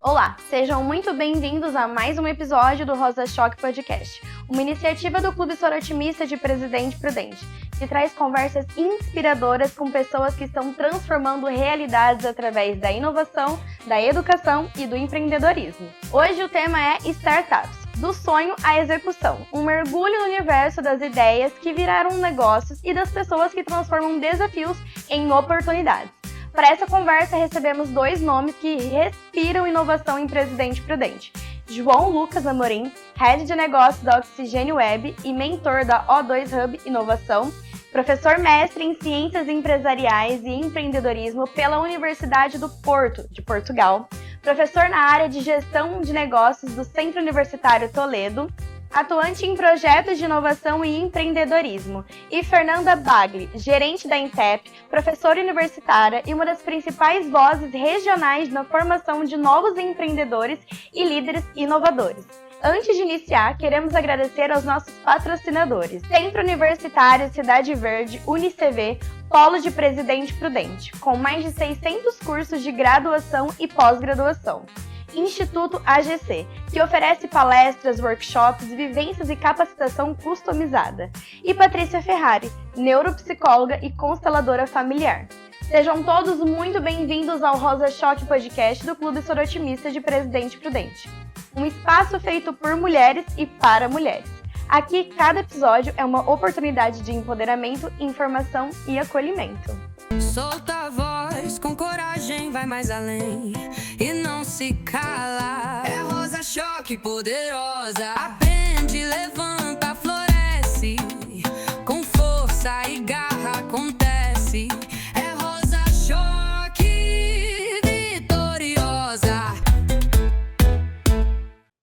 Olá, sejam muito bem-vindos a mais um episódio do Rosa Choque Podcast, uma iniciativa do Clube Sorotimista de Presidente Prudente, que traz conversas inspiradoras com pessoas que estão transformando realidades através da inovação, da educação e do empreendedorismo. Hoje o tema é Startups, do sonho à execução, um mergulho no universo das ideias que viraram negócios e das pessoas que transformam desafios em oportunidades. Para essa conversa, recebemos dois nomes que respiram inovação em Presidente Prudente. João Lucas Amorim, Head de Negócios da Oxigênio Web e mentor da O2 Hub Inovação, professor mestre em Ciências Empresariais e Empreendedorismo pela Universidade do Porto, de Portugal, professor na área de Gestão de Negócios do Centro Universitário Toledo, atuante em projetos de inovação e empreendedorismo, e Fernanda Bagli, gerente da Intep, professora universitária e uma das principais vozes regionais na formação de novos empreendedores e líderes inovadores. Antes de iniciar, queremos agradecer aos nossos patrocinadores: Centro Universitário Cidade Verde, UniCV, Polo de Presidente Prudente, com mais de 600 cursos de graduação e pós-graduação. Instituto AGC, que oferece palestras, workshops, vivências e capacitação customizada. E Patrícia Ferrari, neuropsicóloga e consteladora familiar. Sejam todos muito bem-vindos ao Rosa Choque Podcast do Clube Sorotimista de Presidente Prudente. Um espaço feito por mulheres e para mulheres. Aqui, cada episódio é uma oportunidade de empoderamento, informação e acolhimento. Solta a voz, com coragem, vai mais além e não se cala. É Rosa Choque poderosa. Aprende, levanta, floresce. Com força e garra acontece. É Rosa Choque vitoriosa.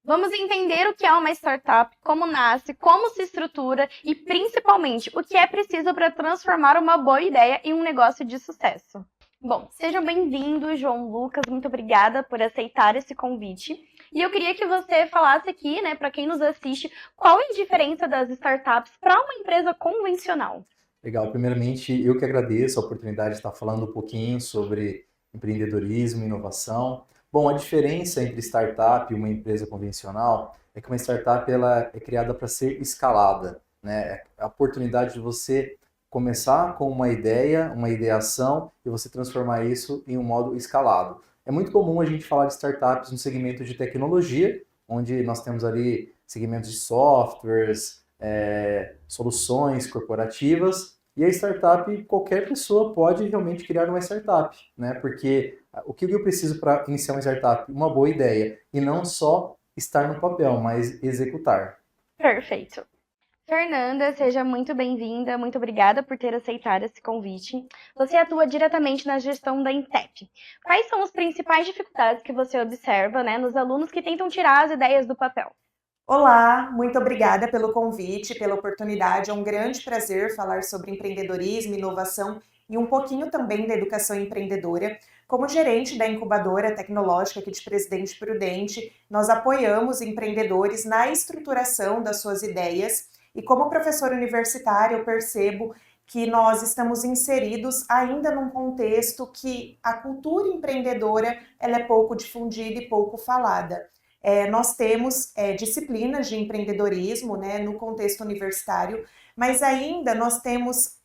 Vamos entender o que é uma startup, como nasce, como se estrutura e, principalmente, o que é preciso para transformar uma boa ideia em um negócio de sucesso. Bom, sejam bem-vindos, João Lucas, muito obrigada por aceitar esse convite. E eu queria que você falasse aqui, para quem nos assiste, qual é a diferença das startups para uma empresa convencional? Legal, primeiramente eu que agradeço a oportunidade de estar falando um pouquinho sobre empreendedorismo e inovação. Bom, a diferença entre startup e uma empresa convencional é que uma startup ela é criada para ser escalada, né? É a oportunidade de você começar com uma ideia, uma ideação e você transformar isso em um modo escalado. É muito comum a gente falar de startups no segmento de tecnologia, onde nós temos ali segmentos de softwares, soluções corporativas, e a startup, qualquer pessoa pode realmente criar uma startup, né? Porque o que eu preciso para iniciar uma startup? Uma boa ideia, e não só estar no papel, mas executar. Perfeito. Fernanda, seja muito bem-vinda, muito obrigada por ter aceitado esse convite. Você atua diretamente na gestão da Intep. Quais são as principais dificuldades que você observa, nos alunos que tentam tirar as ideias do papel? Olá, muito obrigada pelo convite, pela oportunidade. É um grande prazer falar sobre empreendedorismo, inovação e um pouquinho também da educação empreendedora. Como gerente da incubadora tecnológica aqui de Presidente Prudente, nós apoiamos empreendedores na estruturação das suas ideias e como professora universitária eu percebo que nós estamos inseridos ainda num contexto que a cultura empreendedora ela é pouco difundida e pouco falada. Nós temos disciplinas de empreendedorismo, no contexto universitário, mas ainda nós temos,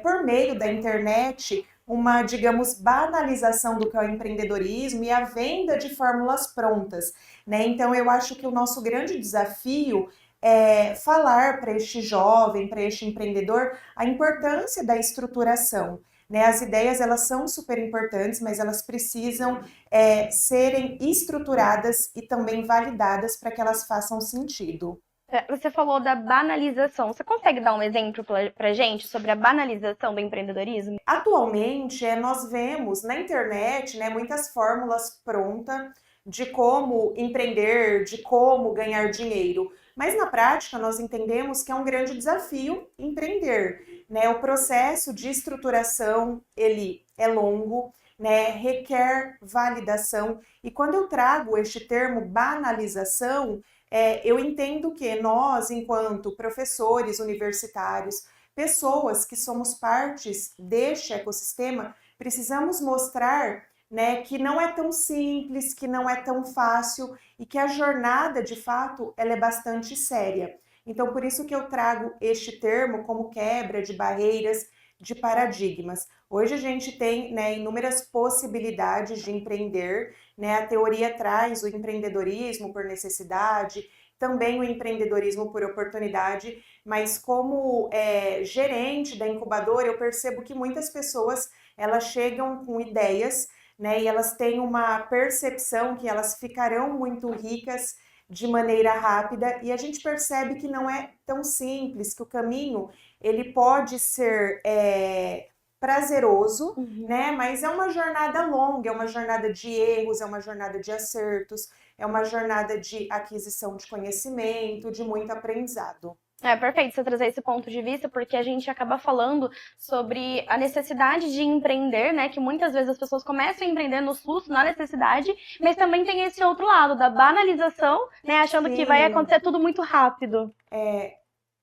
por meio da internet, uma, digamos, banalização do que é o empreendedorismo e a venda de fórmulas prontas, Então, eu acho que o nosso grande desafio é falar para este jovem, para este empreendedor, a importância da estruturação. As ideias elas são super importantes, mas elas precisam serem estruturadas e também validadas para que elas façam sentido. Você falou da banalização. Você consegue dar um exemplo para a gente sobre a banalização do empreendedorismo? Atualmente, nós vemos na internet muitas fórmulas prontas de como empreender, de como ganhar dinheiro. Mas na prática, nós entendemos que é um grande desafio empreender. O processo de estruturação, ele é longo, requer validação. E quando eu trago este termo banalização, eu entendo que nós, enquanto professores universitários, pessoas que somos partes deste ecossistema, precisamos mostrar né, que não é tão simples, que não é tão fácil e que a jornada, de fato, ela é bastante séria. Então, por isso que eu trago este termo como quebra de barreiras, de paradigmas. Hoje a gente tem, né, inúmeras possibilidades de empreender, né? A teoria traz o empreendedorismo por necessidade, também o empreendedorismo por oportunidade, mas como gerente da incubadora, eu percebo que muitas pessoas elas chegam com ideias, né, e elas têm uma percepção que elas ficarão muito ricas de maneira rápida, e a gente percebe que não é tão simples, que o caminho ele pode ser prazeroso, né? Mas é uma jornada longa, é uma jornada de erros, é uma jornada de acertos, é uma jornada de aquisição de conhecimento, de muito aprendizado. É perfeito você trazer esse ponto de vista, porque a gente acaba falando sobre a necessidade de empreender, né? Que muitas vezes as pessoas começam a empreender no susto, na necessidade, mas também tem esse outro lado, da banalização, né? Achando que vai acontecer tudo muito rápido.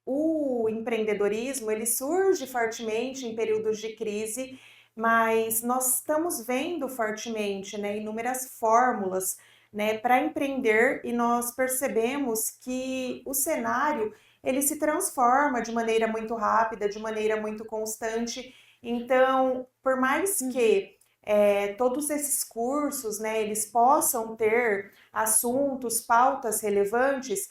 O empreendedorismo, ele surge fortemente em períodos de crise, mas nós estamos vendo fortemente, né, inúmeras fórmulas, né, para empreender e nós percebemos que o cenário ele se transforma de maneira muito rápida, de maneira muito constante. Então, por mais que todos esses cursos, né, eles possam ter assuntos, pautas relevantes,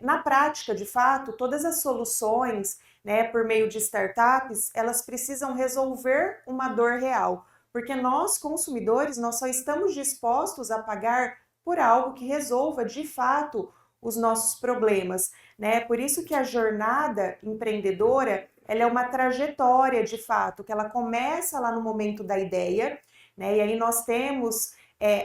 na prática, de fato, todas as soluções, né, por meio de startups, elas precisam resolver uma dor real, porque nós, consumidores, nós só estamos dispostos a pagar por algo que resolva, de fato, os nossos problemas, né? Por isso que a jornada empreendedora, ela é uma trajetória, de fato, que ela começa lá no momento da ideia, né? E aí nós temos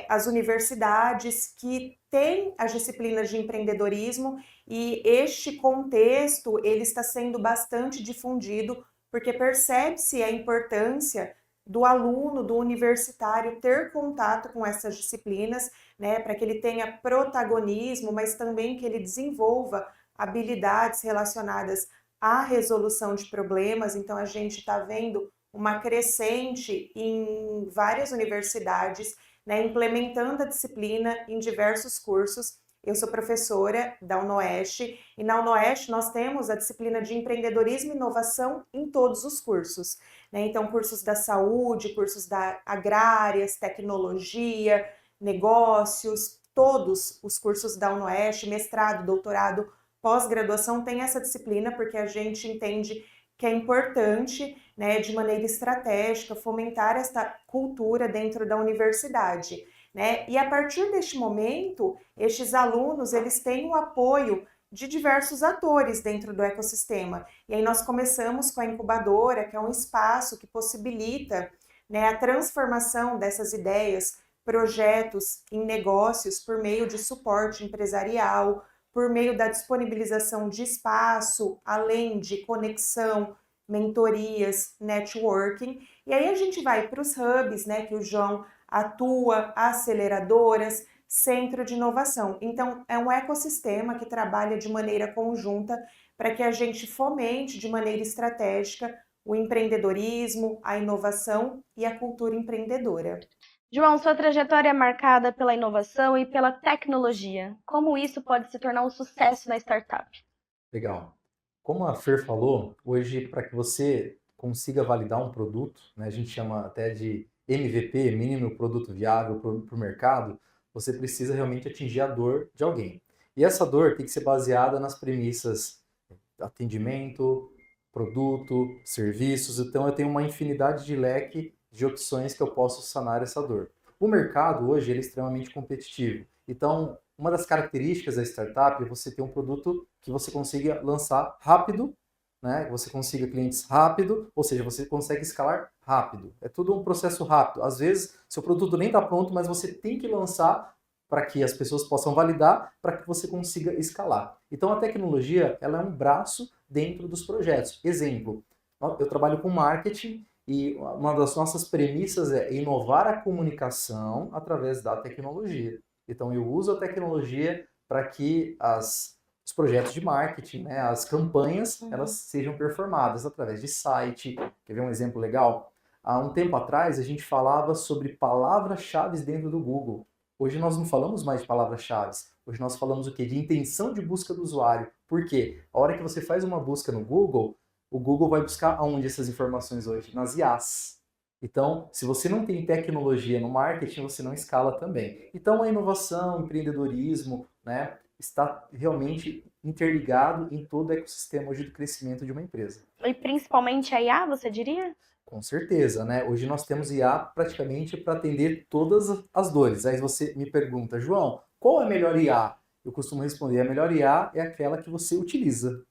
as universidades que têm as disciplinas de empreendedorismo e este contexto ele está sendo bastante difundido porque percebe-se a importância do aluno, do universitário ter contato com essas disciplinas, né, para que ele tenha protagonismo, mas também que ele desenvolva habilidades relacionadas à resolução de problemas. Então a gente está vendo uma crescente em várias universidades, né, implementando a disciplina em diversos cursos. Eu sou professora da UnoOeste e na UnoOeste nós temos a disciplina de empreendedorismo e inovação em todos os cursos, né? Então, cursos da saúde, cursos da agrárias, tecnologia, negócios, todos os cursos da UnoOeste, mestrado, doutorado, pós-graduação tem essa disciplina porque a gente entende que é importante, né, de maneira estratégica, fomentar esta cultura dentro da universidade, né? E a partir deste momento, estes alunos, eles têm o apoio de diversos atores dentro do ecossistema. E aí nós começamos com a incubadora, que é um espaço que possibilita, né, a transformação dessas ideias, projetos em negócios por meio de suporte empresarial, por meio da disponibilização de espaço, além de conexão, mentorias, networking. E aí a gente vai para os hubs, né, que o João atua, aceleradoras, centro de inovação. Então, é um ecossistema que trabalha de maneira conjunta para que a gente fomente de maneira estratégica o empreendedorismo, a inovação e a cultura empreendedora. João, sua trajetória é marcada pela inovação e pela tecnologia. Como isso pode se tornar um sucesso na startup? Legal. Como a Fer falou, hoje, para que você consiga validar um produto, né, a gente chama até de MVP, mínimo produto viável para o mercado, você precisa realmente atingir a dor de alguém. E essa dor tem que ser baseada nas premissas atendimento, produto, serviços. Então, eu tenho uma infinidade de leque de opções que eu posso sanar essa dor. O mercado hoje ele é extremamente competitivo. Então, uma das características da startup é você ter um produto que você consiga lançar rápido, né? Você consiga clientes rápido, ou seja, você consegue escalar rápido. É tudo um processo rápido. Às vezes, seu produto nem está pronto, mas você tem que lançar para que as pessoas possam validar, para que você consiga escalar. Então, a tecnologia ela é um braço dentro dos projetos. Exemplo, eu trabalho com marketing e uma das nossas premissas é inovar a comunicação através da tecnologia. Então, eu uso a tecnologia para que os projetos de marketing, né, as campanhas, elas sejam performadas através de site. Quer ver um exemplo legal? Há um tempo atrás, a gente falava sobre palavras-chave dentro do Google. Hoje nós não falamos mais de palavras-chave. Hoje nós falamos o quê? De intenção de busca do usuário. Por quê? A hora que você faz uma busca no Google, o Google vai buscar aonde essas informações hoje? Nas IAs. Então, se você não tem tecnologia no marketing, você não escala também. Então, a inovação, o empreendedorismo, né, está realmente interligado em todo o ecossistema hoje do crescimento de uma empresa. E principalmente a IA, você diria? Com certeza, né? Hoje nós temos IA praticamente para atender todas as dores. Aí você me pergunta, João, qual é a melhor IA? Eu costumo responder, a melhor IA é aquela que você utiliza,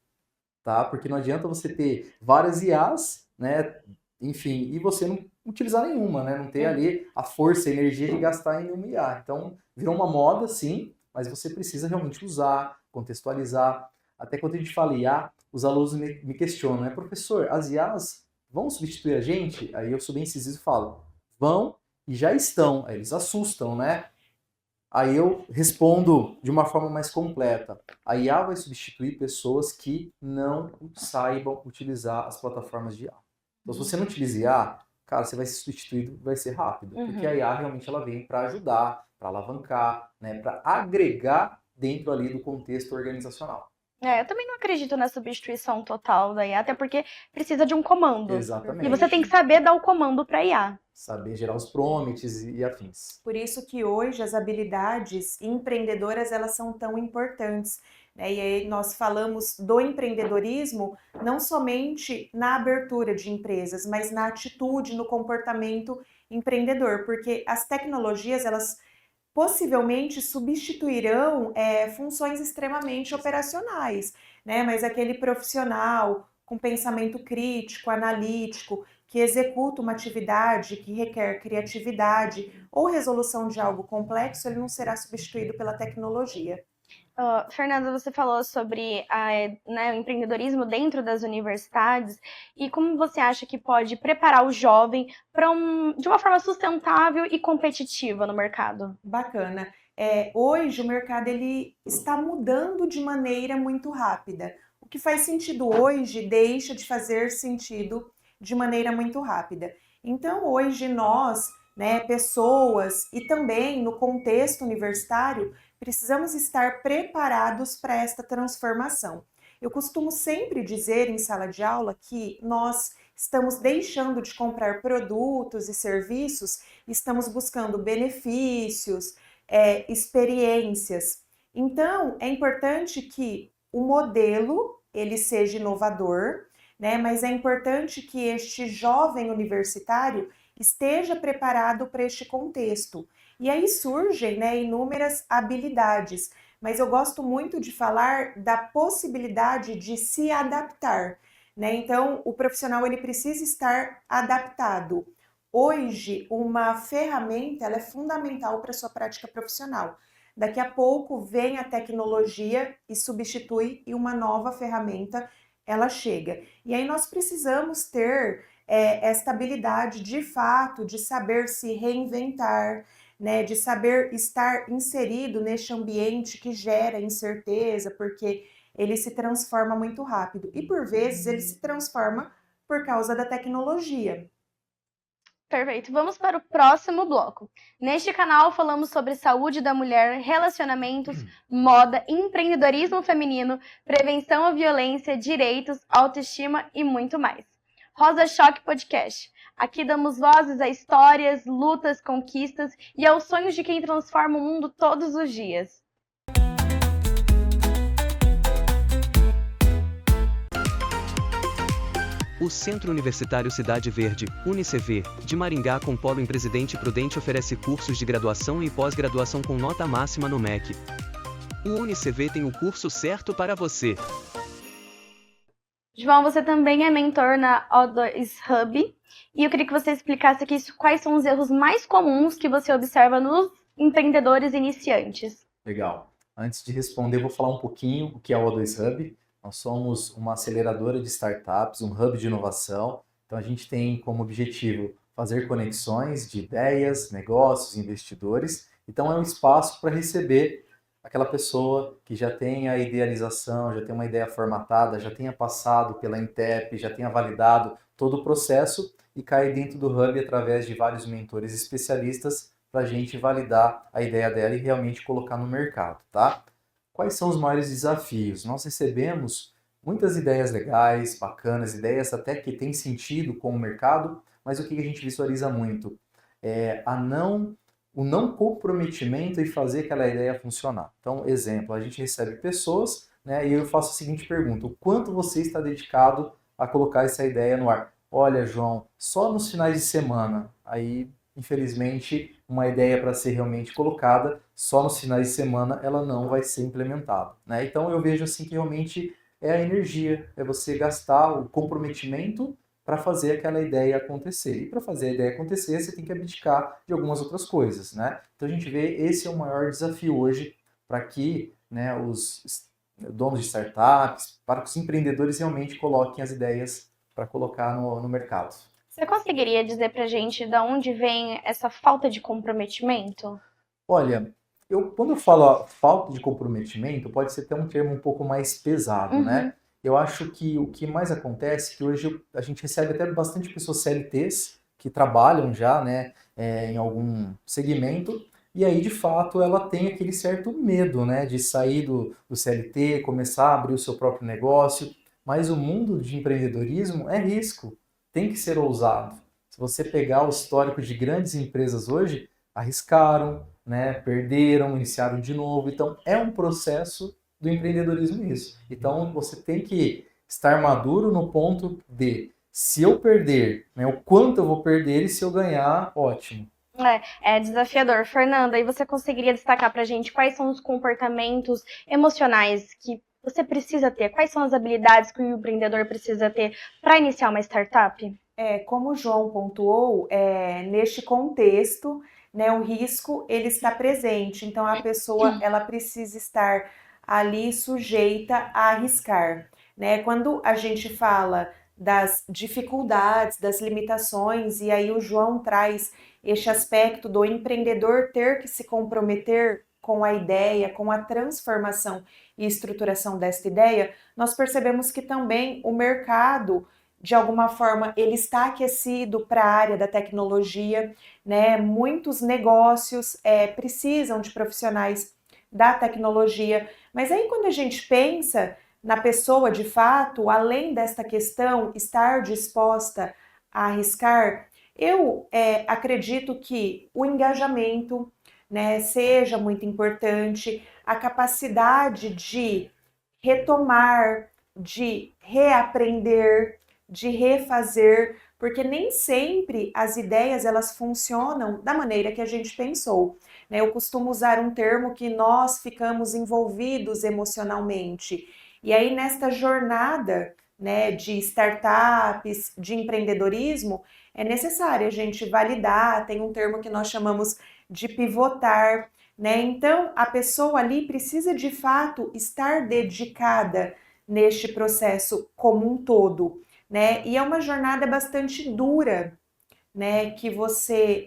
tá? Porque não adianta você ter várias IAs, né? Enfim, e você não utilizar nenhuma, né? Não ter ali a força, a energia de gastar em uma IA. Então, virou uma moda, sim, mas você precisa realmente usar, contextualizar. Até quando a gente fala IA, os alunos me questionam, né? Professor, as IAs vão substituir a gente? Aí eu sou bem incisivo e falo, vão e já estão. Aí eles assustam, né? Aí eu respondo de uma forma mais completa. A IA vai substituir pessoas que não saibam utilizar as plataformas de IA. Então, se você não utiliza IA, cara, você vai ser substituído, vai ser rápido. Porque a IA realmente ela vem para ajudar, para alavancar, né, para agregar dentro ali do contexto organizacional. Eu também não acredito na substituição total da IA, até porque precisa de um comando. Exatamente. E você tem que saber dar o comando para a IA. Saber gerar os prompts e afins. Por isso que hoje as habilidades empreendedoras elas são tão importantes, né? E aí nós falamos do empreendedorismo não somente na abertura de empresas, mas na atitude, no comportamento empreendedor, porque as tecnologias elas possivelmente substituirão funções extremamente operacionais, né? Mas aquele profissional com pensamento crítico, analítico, que executa uma atividade que requer criatividade ou resolução de algo complexo, ele não será substituído pela tecnologia. Fernanda, você falou sobre né, o empreendedorismo dentro das universidades e como você acha que pode preparar o jovem de uma forma sustentável e competitiva no mercado? Bacana. Hoje o mercado ele está mudando de maneira muito rápida. O que faz sentido hoje deixa de fazer sentido de maneira muito rápida. Então hoje nós, né, pessoas e também no contexto universitário, precisamos estar preparados para esta transformação. Eu costumo sempre dizer em sala de aula que nós estamos deixando de comprar produtos e serviços, estamos buscando benefícios, experiências. Então, é importante que o modelo ele seja inovador, né? Mas é importante que este jovem universitário esteja preparado para este contexto. E aí surgem, né, inúmeras habilidades, mas eu gosto muito de falar da possibilidade de se adaptar, né? Então, o profissional ele precisa estar adaptado. Hoje, uma ferramenta ela é fundamental para a sua prática profissional. Daqui a pouco vem a tecnologia e substitui e uma nova ferramenta ela chega. E aí nós precisamos ter esta habilidade de fato de saber se reinventar, né, de saber estar inserido neste ambiente que gera incerteza, porque ele se transforma muito rápido. E por vezes ele se transforma por causa da tecnologia. Perfeito. Vamos para o próximo bloco. Neste canal falamos sobre saúde da mulher, relacionamentos, moda, empreendedorismo feminino, prevenção à violência, direitos, autoestima e muito mais. Rosa Choque Podcast. Aqui damos vozes a histórias, lutas, conquistas e aos sonhos de quem transforma o mundo todos os dias. O Centro Universitário Cidade Verde, UniCV, de Maringá com polo em Presidente Prudente oferece cursos de graduação e pós-graduação com nota máxima no MEC. O UniCV tem o curso certo para você. João, você também é mentor na O2 Hub e eu queria que você explicasse aqui quais são os erros mais comuns que você observa nos empreendedores iniciantes. Legal. Antes de responder, eu vou falar um pouquinho o que é o O2 Hub. Nós somos uma aceleradora de startups, um hub de inovação. Então, a gente tem como objetivo fazer conexões de ideias, negócios, investidores. Então, é um espaço para receber aquela pessoa que já tem a idealização, já tem uma ideia formatada, já tenha passado pela Intep, já tenha validado todo o processo e cai dentro do Hub através de vários mentores especialistas para a gente validar a ideia dela e realmente colocar no mercado, tá? Quais são os maiores desafios? Nós recebemos muitas ideias legais, bacanas, ideias até que têm sentido com o mercado, mas o que a gente visualiza muito é o não comprometimento em fazer aquela ideia funcionar. Então, exemplo, a gente recebe pessoas, né, e eu faço a seguinte pergunta: o quanto você está dedicado a colocar essa ideia no ar? Olha, João, só nos finais de semana. Aí, infelizmente, uma ideia para ser realmente colocada, só nos finais de semana ela não vai ser implementada, né? Então, eu vejo assim que realmente é a energia, é você gastar o comprometimento para fazer aquela ideia acontecer. E para fazer a ideia acontecer, você tem que abdicar de algumas outras coisas, né? Então a gente vê esse é o maior desafio hoje para que, né, os donos de startups, para que os empreendedores realmente coloquem as ideias para colocar no mercado. Você conseguiria dizer pra gente de onde vem essa falta de comprometimento? Olha, quando eu falo a falta de comprometimento, pode ser até um termo um pouco mais pesado, né? Eu acho que o que mais acontece é que hoje a gente recebe até bastante pessoas CLTs que trabalham já, né, em algum segmento, e aí de fato ela tem aquele certo medo, né, de sair do CLT, começar a abrir o seu próprio negócio, mas o mundo de empreendedorismo é risco, tem que ser ousado. Se você pegar o histórico de grandes empresas hoje, arriscaram, né, perderam, iniciaram de novo, então é um processo do empreendedorismo isso. Então você tem que estar maduro no ponto de, se eu perder, né, o quanto eu vou perder, e se eu ganhar, ótimo. É desafiador. Fernanda, e você conseguiria destacar pra gente quais são os comportamentos emocionais que você precisa ter? Quais são as habilidades que o empreendedor precisa ter para iniciar uma startup? Como o João pontuou, neste contexto, né, o risco ele está presente. Então a pessoa ela precisa estar ali sujeita a arriscar, né? Quando a gente fala das dificuldades, das limitações, e aí o João traz este aspecto do empreendedor ter que se comprometer com a ideia, com a transformação e estruturação desta ideia, nós percebemos que também o mercado, de alguma forma, ele está aquecido para a área da tecnologia, né? Muitos negócios precisam de profissionais da tecnologia, mas aí quando a gente pensa na pessoa de fato, além desta questão, estar disposta a arriscar, eu acredito que o engajamento, né, seja muito importante, a capacidade de retomar, de reaprender, de refazer, porque nem sempre as ideias elas funcionam da maneira que a gente pensou, né? Eu costumo usar um termo que nós ficamos envolvidos emocionalmente. E aí nesta jornada, né, de startups, de empreendedorismo, é necessário a gente validar, tem um termo que nós chamamos de pivotar, né? Então a pessoa ali precisa de fato estar dedicada neste processo como um todo, né? E é uma jornada bastante dura, né? Que você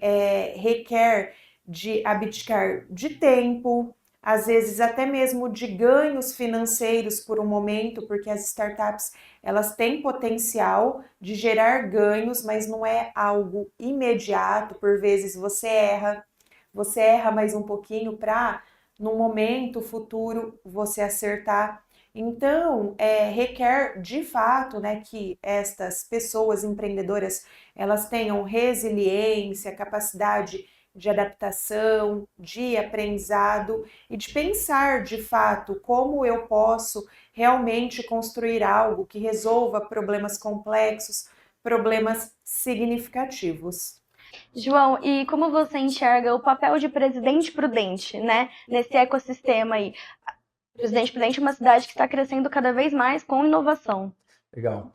requer de abdicar de tempo, às vezes até mesmo de ganhos financeiros por um momento, porque as startups elas têm potencial de gerar ganhos, mas não é algo imediato. Por vezes você erra mais um pouquinho para no momento futuro você acertar. Então, requer de fato, né, que estas pessoas empreendedoras elas tenham resiliência, capacidade de adaptação, de aprendizado e de pensar de fato como eu posso realmente construir algo que resolva problemas complexos, problemas significativos. João, e como você enxerga o papel de Presidente Prudente, né, nesse ecossistema aí? Presidente Prudente é uma cidade que está crescendo cada vez mais com inovação. Legal.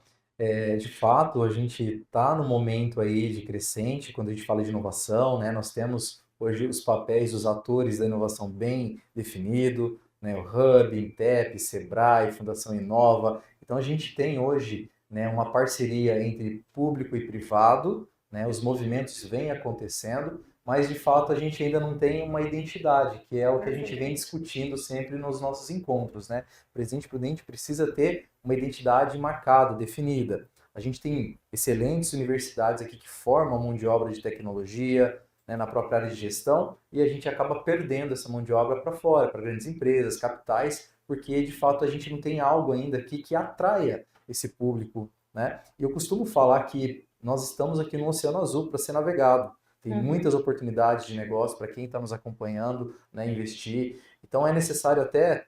De fato, a gente está no momento aí de crescente, quando a gente fala de inovação, né? Nós temos hoje os papéis dos atores da inovação bem definido, né? O Hub, Intep, Sebrae, Fundação Inova. Então a gente tem hoje, né, uma parceria entre público e privado, né? Os movimentos vêm acontecendo, mas de fato a gente ainda não tem uma identidade, que é o que a gente vem discutindo sempre nos nossos encontros, né? O Presidente Prudente precisa ter uma identidade marcada, definida. A gente tem excelentes universidades aqui que formam mão de obra de tecnologia, né, na própria área de gestão, e a gente acaba perdendo essa mão de obra para fora, para grandes empresas, capitais, porque de fato a gente não tem algo ainda aqui que atraia esse público, né? E eu costumo falar que nós estamos aqui no Oceano Azul para ser navegado. Tem muitas oportunidades de negócio para quem está nos acompanhando, né, investir. Então é necessário até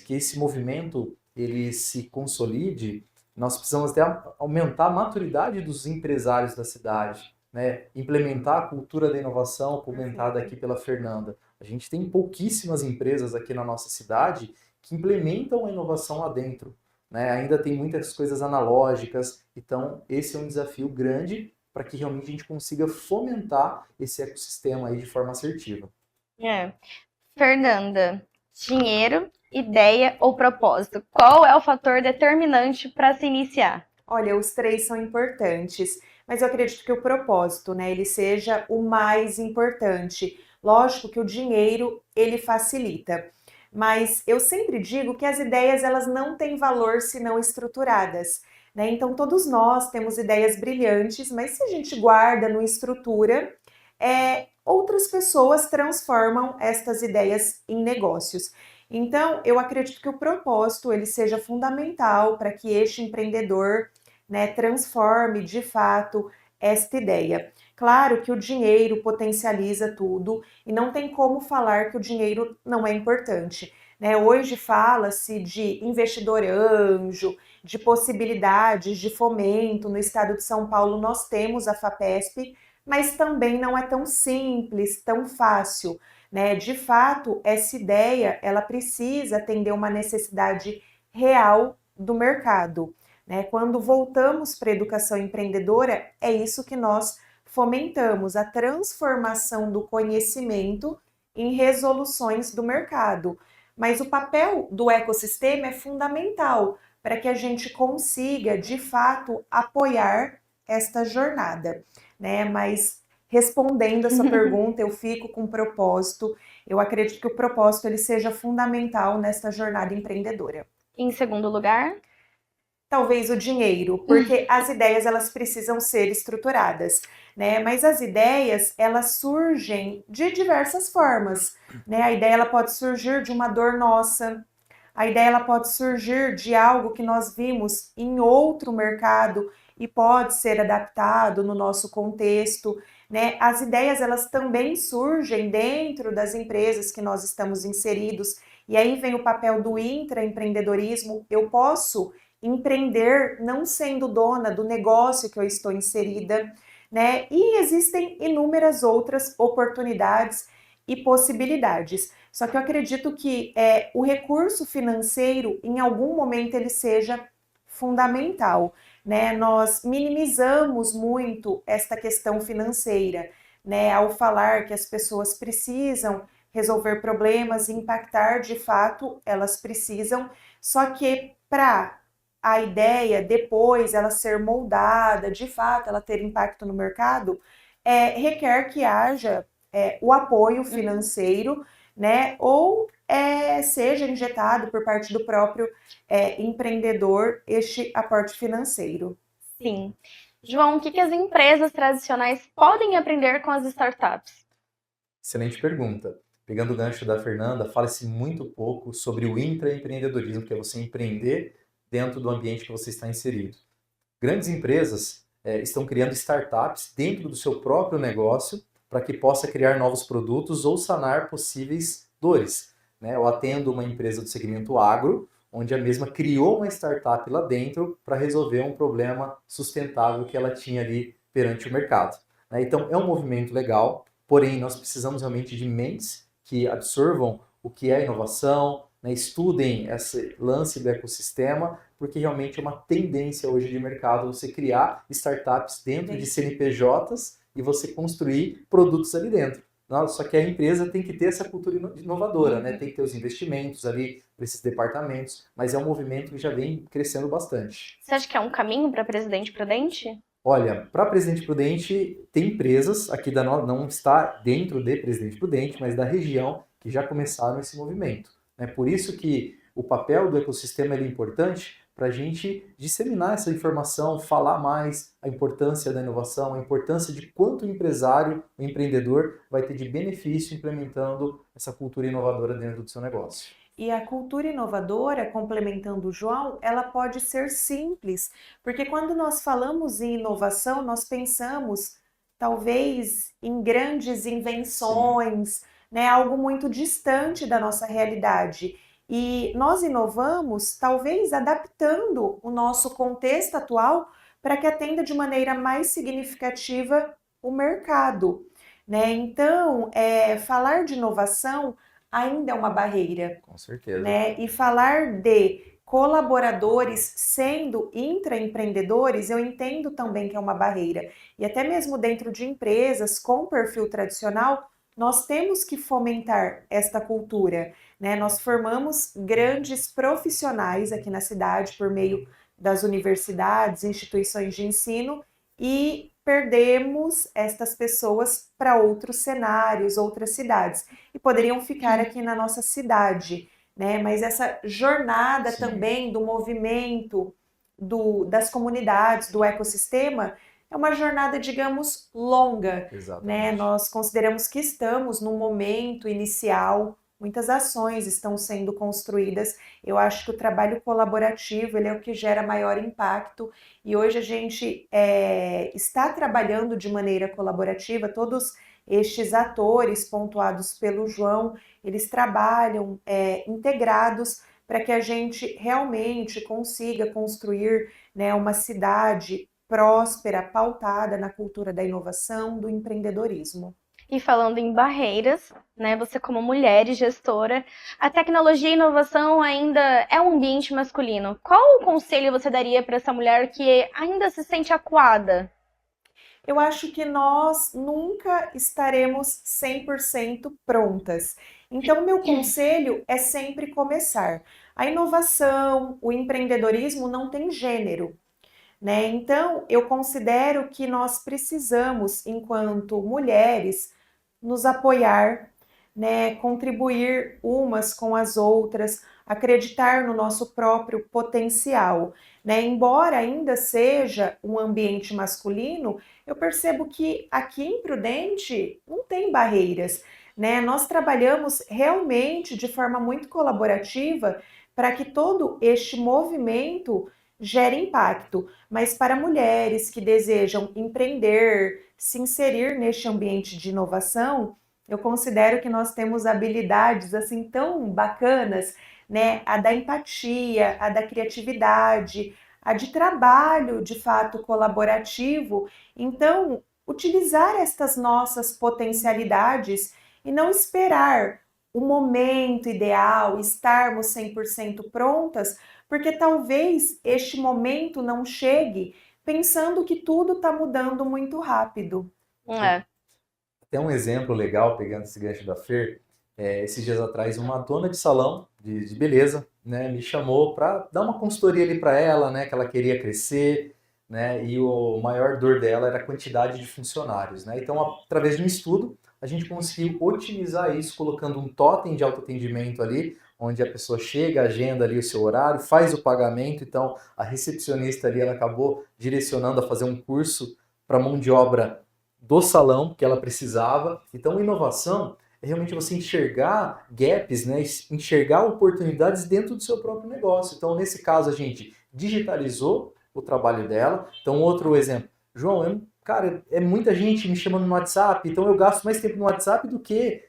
que esse movimento ele se consolide. Nós precisamos até aumentar a maturidade dos empresários da cidade, né? Implementar a cultura da inovação comentada aqui pela Fernanda. A gente tem pouquíssimas empresas aqui na nossa cidade que implementam a inovação lá dentro, né? Ainda tem muitas coisas analógicas, então esse é um desafio grande para que realmente a gente consiga fomentar esse ecossistema aí de forma assertiva. Fernanda, dinheiro, ideia ou propósito? Qual é o fator determinante para se iniciar? Olha, os três são importantes, mas eu acredito que o propósito, né, ele seja o mais importante. Lógico que o dinheiro, ele facilita, mas eu sempre digo que as ideias, elas não têm valor se não estruturadas, né? Então, todos nós temos ideias brilhantes, mas se a gente guarda, não estrutura, outras pessoas transformam estas ideias em negócios. Então, eu acredito que o propósito ele seja fundamental para que este empreendedor, né, transforme de fato esta ideia. Claro que o dinheiro potencializa tudo e não tem como falar que o dinheiro não é importante, né? Hoje fala-se de investidor anjo, de possibilidades de fomento. No estado de São Paulo nós temos a FAPESP, mas também não é tão simples, tão fácil, né? De fato, essa ideia, ela precisa atender uma necessidade real do mercado, né? Quando voltamos para a educação empreendedora, é isso que nós fomentamos, a transformação do conhecimento em resoluções do mercado. Mas o papel do ecossistema é fundamental para que a gente consiga, de fato, apoiar esta jornada, né? Mas respondendo essa pergunta, eu fico com propósito. Eu acredito que o propósito ele seja fundamental nesta jornada empreendedora. Em segundo lugar? Talvez o dinheiro, porque as ideias elas precisam ser estruturadas, né? Mas as ideias elas surgem de diversas formas, né? A ideia ela pode surgir de uma dor nossa, a ideia ela pode surgir de algo que nós vimos em outro mercado e pode ser adaptado no nosso contexto, né? As ideias elas também surgem dentro das empresas que nós estamos inseridos e aí vem o papel do intraempreendedorismo. Eu posso empreender não sendo dona do negócio que eu estou inserida, né? E existem inúmeras outras oportunidades e possibilidades. Só que eu acredito que o recurso financeiro, em algum momento, ele seja fundamental, né? Nós minimizamos muito esta questão financeira, né? Ao falar que as pessoas precisam resolver problemas, impactar, de fato, elas precisam, só que para a ideia depois ela ser moldada, de fato ela ter impacto no mercado, requer que haja o apoio financeiro, né? Ou seja injetado por parte do próprio empreendedor este aporte financeiro. Sim. João, o que as empresas tradicionais podem aprender com as startups? Excelente pergunta. Pegando o gancho da Fernanda, fala-se muito pouco sobre o intraempreendedorismo, que é você empreender dentro do ambiente que você está inserido. Grandes empresas estão criando startups dentro do seu próprio negócio para que possa criar novos produtos ou sanar possíveis dores, né? Eu atendo uma empresa do segmento agro, onde a mesma criou uma startup lá dentro para resolver um problema sustentável que ela tinha ali perante o mercado, né? Então é um movimento legal, porém nós precisamos realmente de mentes que absorvam o que é inovação, né, estudem esse lance do ecossistema, porque realmente é uma tendência hoje de mercado você criar startups dentro de CNPJs e você construir produtos ali dentro. Só que a empresa tem que ter essa cultura inovadora, né? Tem que ter os investimentos ali para esses departamentos, mas é um movimento que já vem crescendo bastante. Você acha que é um caminho para Presidente Prudente? Olha, para Presidente Prudente, tem empresas, aqui não está dentro de Presidente Prudente, mas da região, que já começaram esse movimento. É por isso que o papel do ecossistema é importante para a gente disseminar essa informação, falar mais a importância da inovação, a importância de quanto o empresário, o empreendedor vai ter de benefício implementando essa cultura inovadora dentro do seu negócio. E a cultura inovadora, complementando o João, ela pode ser simples, porque quando nós falamos em inovação, nós pensamos talvez em grandes invenções, né, algo muito distante da nossa realidade. E nós inovamos, talvez adaptando o nosso contexto atual para que atenda de maneira mais significativa o mercado, né? Então, falar de inovação ainda é uma barreira, Com certeza. né? E falar de colaboradores sendo intraempreendedores, eu entendo também que é uma barreira. E até mesmo dentro de empresas com perfil tradicional, nós temos que fomentar esta cultura, né? Nós formamos grandes profissionais aqui na cidade por meio das universidades, instituições de ensino, e perdemos estas pessoas para outros cenários, outras cidades, e poderiam ficar aqui na nossa cidade, né? Mas essa jornada também do movimento das comunidades, do ecossistema, é uma jornada, digamos, longa, né? Nós consideramos que estamos num momento inicial, muitas ações estão sendo construídas. Eu acho que o trabalho colaborativo ele é o que gera maior impacto, e hoje a gente está trabalhando de maneira colaborativa. Todos estes atores pontuados pelo João, eles trabalham integrados para que a gente realmente consiga construir, né, uma cidade próspera, pautada na cultura da inovação, do empreendedorismo. E falando em barreiras, né, você como mulher e gestora, a tecnologia e a inovação ainda é um ambiente masculino. Qual o conselho você daria para essa mulher que ainda se sente acuada? Eu acho que nós nunca estaremos 100% prontas. Então, meu conselho é sempre começar. A inovação, o empreendedorismo não tem gênero, né? Então, eu considero que nós precisamos, enquanto mulheres, nos apoiar, né? Contribuir umas com as outras, acreditar no nosso próprio potencial, né? Embora ainda seja um ambiente masculino, eu percebo que aqui em Prudente não tem barreiras, né? Nós trabalhamos realmente de forma muito colaborativa para que todo este movimento gere impacto, mas para mulheres que desejam empreender, se inserir neste ambiente de inovação, eu considero que nós temos habilidades assim tão bacanas, né? A da empatia, a da criatividade, a de trabalho de fato colaborativo. Então, utilizar estas nossas potencialidades e não esperar o momento ideal, estarmos 100% prontas, porque talvez este momento não chegue pensando que tudo está mudando muito rápido. Tem um exemplo legal, pegando esse gancho da Fer. Esses dias atrás, uma dona de salão de beleza, né, me chamou para dar uma consultoria ali para ela, né, que ela queria crescer, né, e o maior dor dela era a quantidade de funcionários, né. Então, através de um estudo, a gente conseguiu otimizar isso, colocando um totem de autoatendimento ali, onde a pessoa chega, agenda ali o seu horário, faz o pagamento. Então, a recepcionista ali, ela acabou direcionando a fazer um curso para mão de obra do salão que ela precisava. Então, inovação é realmente você enxergar gaps, né? Enxergar oportunidades dentro do seu próprio negócio. Então, nesse caso, a gente digitalizou o trabalho dela. Então, outro exemplo. João, cara, é muita gente me chamando no WhatsApp, então eu gasto mais tempo no WhatsApp do que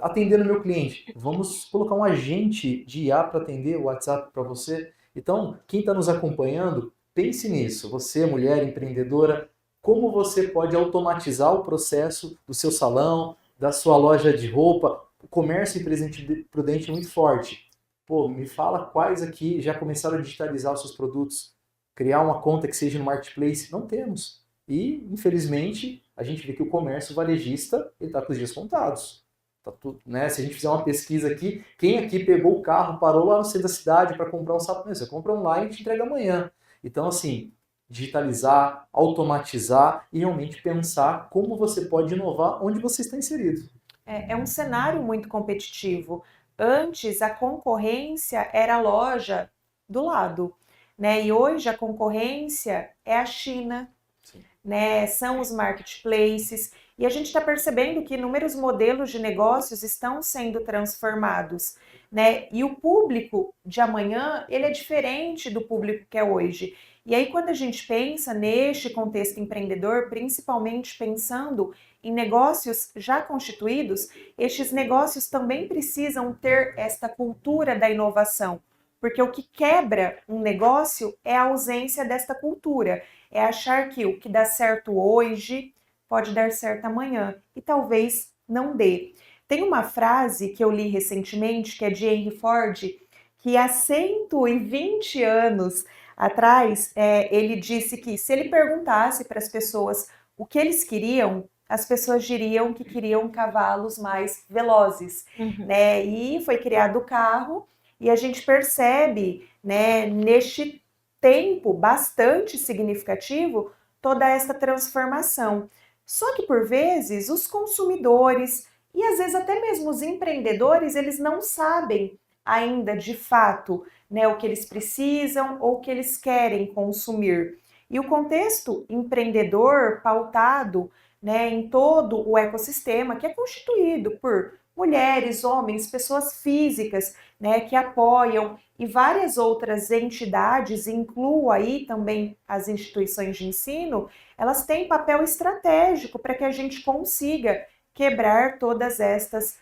atendendo meu cliente. Vamos colocar um agente de IA para atender o WhatsApp para você. Então, quem está nos acompanhando, pense nisso. Você, mulher empreendedora, como você pode automatizar o processo do seu salão, da sua loja de roupa. O comércio em Presidente Prudente é muito forte. Pô, me fala quais aqui já começaram a digitalizar os seus produtos, criar uma conta que seja no Marketplace. Não temos. E, infelizmente, a gente vê que o comércio varejista está com os dias contados. Tá tudo, né? Se a gente fizer uma pesquisa aqui, quem aqui pegou o carro, parou lá no centro da cidade para comprar um sapato? Você compra online e te entrega amanhã. Então, assim, digitalizar, automatizar e realmente pensar como você pode inovar onde você está inserido. É um cenário muito competitivo. Antes, a concorrência era a loja do lado, né? E hoje a concorrência é a China, Sim. né? São os marketplaces, e a gente está percebendo que inúmeros modelos de negócios estão sendo transformados, né? E o público de amanhã, ele é diferente do público que é hoje. E aí, quando a gente pensa neste contexto empreendedor, principalmente pensando em negócios já constituídos, estes negócios também precisam ter esta cultura da inovação, porque o que quebra um negócio é a ausência desta cultura, é achar que o que dá certo hoje pode dar certo amanhã, e talvez não dê. Tem uma frase que eu li recentemente, que é de Henry Ford, que há 120 anos atrás, ele disse que se ele perguntasse para as pessoas o que eles queriam, as pessoas diriam que queriam cavalos mais velozes, né? E foi criado o carro, e a gente percebe, né, neste tempo bastante significativo, toda essa transformação. Só que por vezes os consumidores e às vezes até mesmo os empreendedores, eles não sabem ainda de fato, né, o que eles precisam ou o que eles querem consumir. E o contexto empreendedor pautado, né, em todo o ecossistema, que é constituído por mulheres, homens, pessoas físicas, né, que apoiam, e várias outras entidades, incluo aí também as instituições de ensino, elas têm papel estratégico para que a gente consiga quebrar todas estas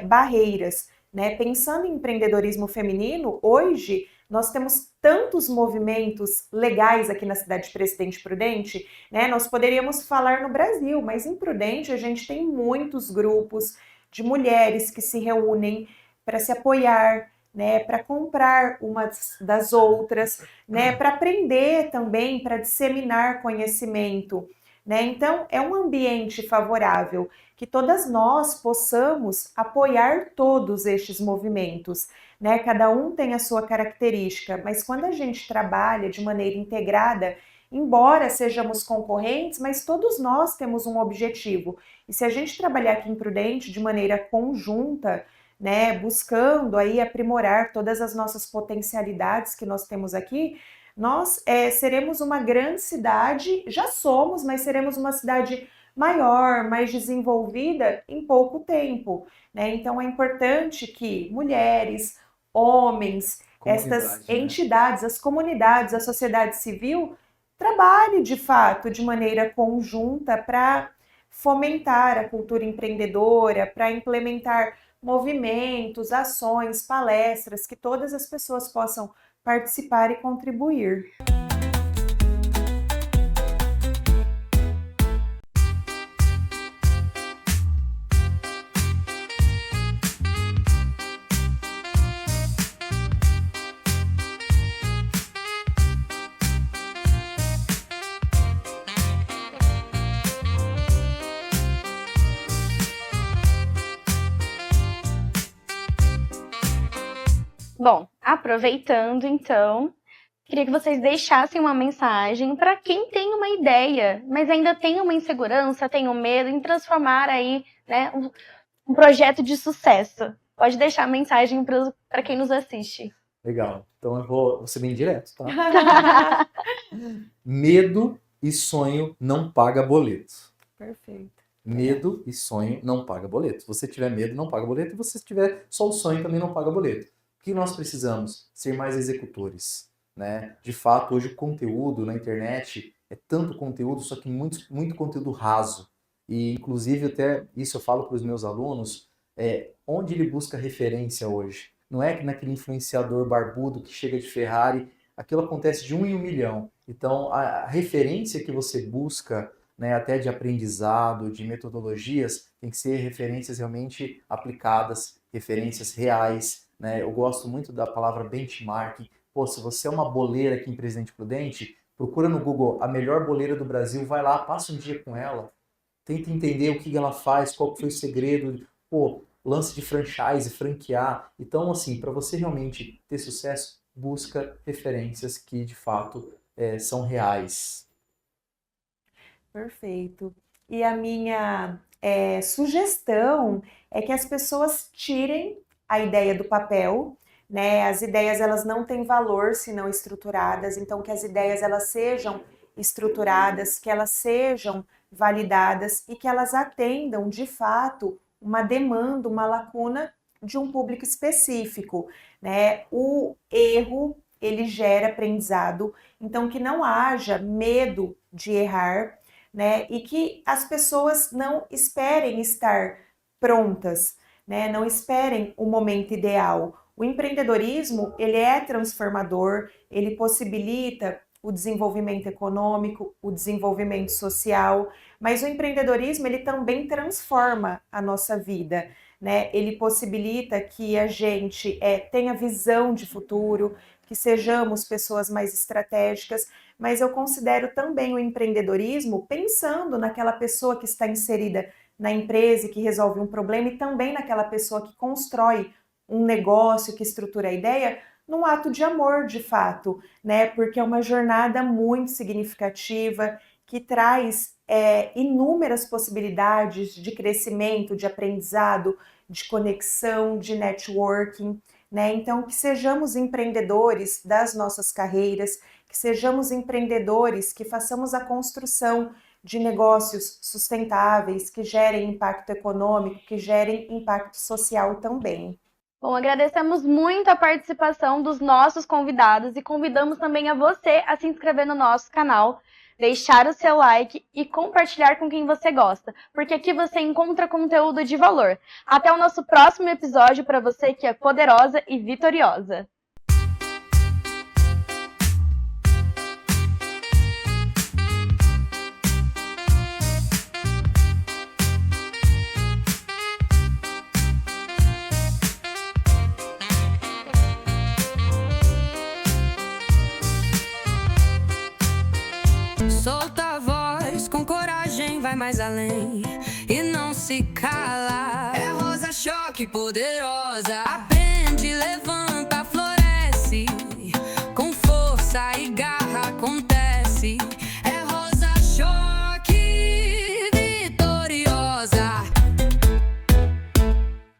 barreiras, né? Pensando em empreendedorismo feminino, hoje nós temos tantos movimentos legais aqui na cidade de Presidente Prudente, né? Nós poderíamos falar no Brasil, mas em Prudente a gente tem muitos grupos de mulheres que se reúnem para se apoiar, né, para comprar umas das outras, né, para aprender também, para disseminar conhecimento, né? Então, é um ambiente favorável que todas nós possamos apoiar todos estes movimentos, né? Cada um tem a sua característica, mas quando a gente trabalha de maneira integrada, embora sejamos concorrentes, mas todos nós temos um objetivo. E se a gente trabalhar aqui em Prudente de maneira conjunta, né, buscando aí aprimorar todas as nossas potencialidades que nós temos aqui, nós seremos uma grande cidade, já somos, mas seremos uma cidade maior, mais desenvolvida em pouco tempo, né? Então é importante que mulheres, homens, estas entidades, as comunidades, a sociedade civil trabalhe de fato de maneira conjunta para fomentar a cultura empreendedora, para implementar movimentos, ações, palestras, que todas as pessoas possam participar e contribuir. Bom, aproveitando então, queria que vocês deixassem uma mensagem para quem tem uma ideia, mas ainda tem uma insegurança, tem um medo em transformar aí, né, um projeto de sucesso. Pode deixar a mensagem para quem nos assiste. Legal. Então eu vou ser bem direto, tá? Medo e sonho não paga boleto. Perfeito. Medo e sonho não paga boleto. Se você tiver medo, não paga boleto. E se tiver só o sonho, também não paga boleto. O que nós precisamos? Ser mais executores, né? De fato, hoje o conteúdo na internet é tanto conteúdo, só que muito conteúdo raso. E, inclusive, até isso eu falo para os meus alunos, onde ele busca referência hoje? Não é que naquele influenciador barbudo que chega de Ferrari, aquilo acontece de 1 em 1 milhão. Então, a referência que você busca, né, até de aprendizado, de metodologias, tem que ser referências realmente aplicadas, referências reais, né? Eu gosto muito da palavra benchmarking. Pô, se você é uma boleira aqui em Presidente Prudente, procura no Google a melhor boleira do Brasil, vai lá, passa um dia com ela, tenta entender o que ela faz, qual foi o segredo, pô, lance de franchise, franquear. Então, assim, para você realmente ter sucesso, busca referências que, de fato, são reais. Perfeito. E a minha sugestão é que as pessoas tirem a ideia do papel, né? As ideias elas não têm valor se não estruturadas, então que as ideias elas sejam estruturadas, que elas sejam validadas e que elas atendam de fato uma demanda, uma lacuna de um público específico, né? O erro ele gera aprendizado, então que não haja medo de errar, né? E que as pessoas não esperem estar prontas, né? Não esperem o momento ideal. O empreendedorismo, ele é transformador, ele possibilita o desenvolvimento econômico, o desenvolvimento social, mas o empreendedorismo, ele também transforma a nossa vida, né? Ele possibilita que a gente tenha visão de futuro, que sejamos pessoas mais estratégicas, mas eu considero também o empreendedorismo pensando naquela pessoa que está inserida na empresa e que resolve um problema e também naquela pessoa que constrói um negócio, que estrutura a ideia, num ato de amor, de fato, né? Porque é uma jornada muito significativa que traz inúmeras possibilidades de crescimento, de aprendizado, de conexão, de networking, né? Então, que sejamos empreendedores das nossas carreiras, que sejamos empreendedores, que façamos a construção de negócios sustentáveis, que gerem impacto econômico, que gerem impacto social também. Bom, agradecemos muito a participação dos nossos convidados e convidamos também a você a se inscrever no nosso canal, deixar o seu like e compartilhar com quem você gosta, porque aqui você encontra conteúdo de valor. Até o nosso próximo episódio para você que é poderosa e vitoriosa. Solta a voz, com coragem vai mais além e não se cala. É Rosa Choque poderosa, aprende, levanta, floresce, com força e garra acontece.